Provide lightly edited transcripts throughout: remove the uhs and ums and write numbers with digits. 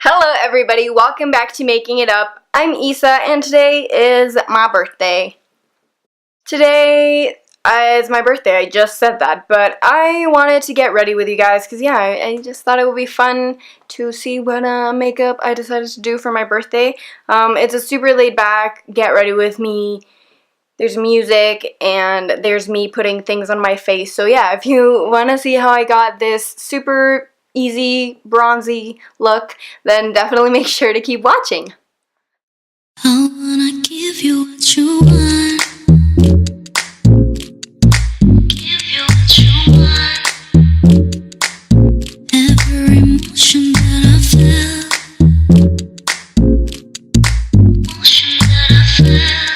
Hello everybody, welcome back to Making It Up. I'm Issa and today is my birthday. Today is my birthday, I just said that, but I wanted to get ready with you guys because I just thought it would be fun to see what makeup I decided to do for my birthday. It's a super laid back, get ready with me. There's music and there's me putting things on my face. So yeah, if you want to see how I got this super easy bronzy look, then definitely make sure to keep watching. I wanna give you what you want. Give you what you want. Every emotion that I feel. Emotion that I feel.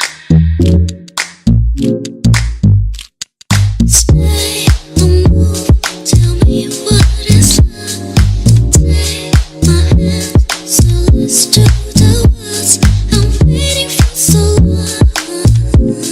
Stay or move. Tell me what is love. Take my hand, so let's do the words. I'm waiting for so long.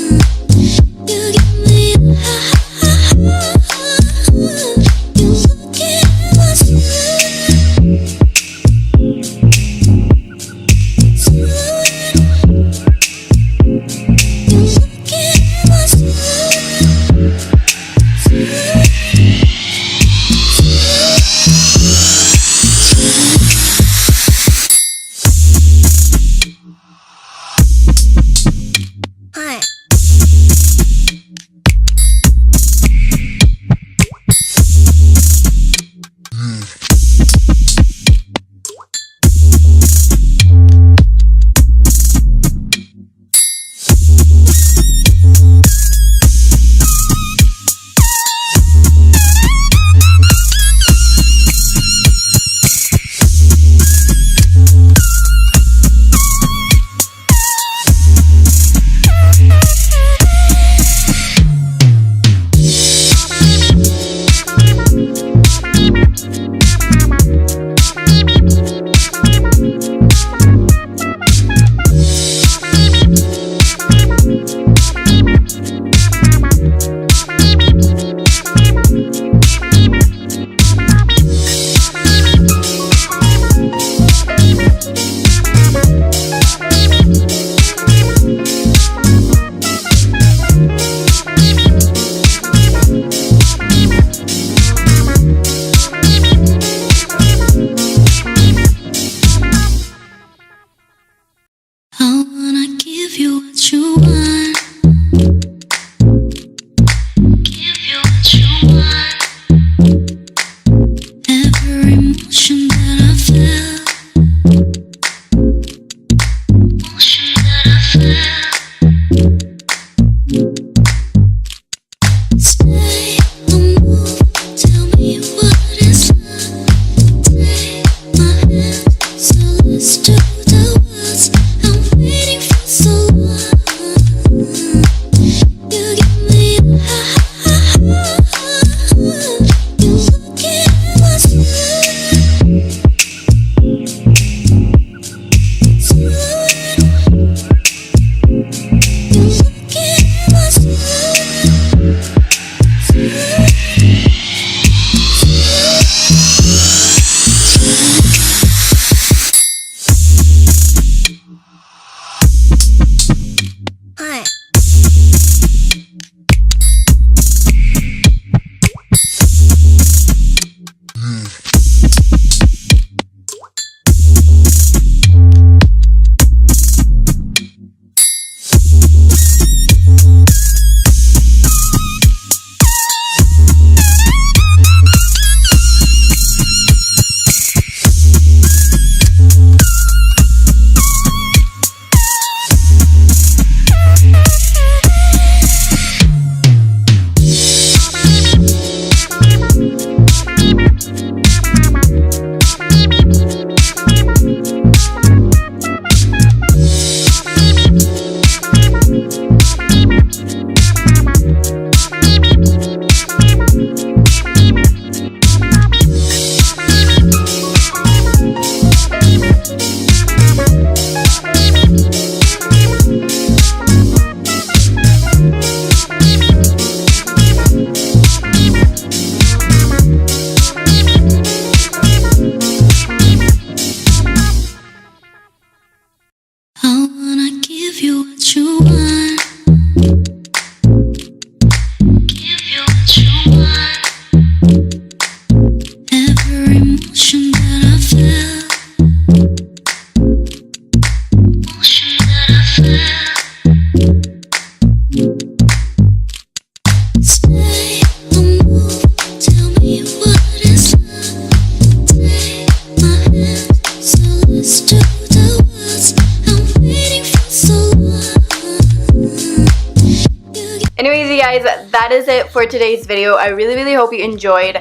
guys, that is it for today's video. I really hope you enjoyed.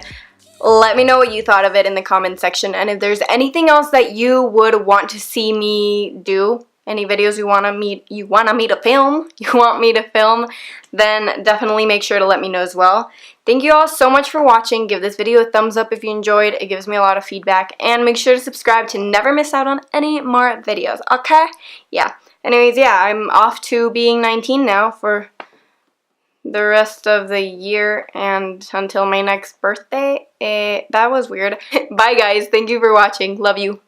Let me know what you thought of it in the comment section, and if there's anything else that you would want to see me do, any videos you want me to film, then definitely make sure to let me know as well. Thank you all so much for watching. Give this video a thumbs up if you enjoyed. It gives me a lot of feedback, and make sure to subscribe to never miss out on any more videos, okay? Yeah. Anyways, yeah, I'm off to being 19 now for the rest of the year and until my next birthday. That was weird. Bye guys, thank you for watching. Love you.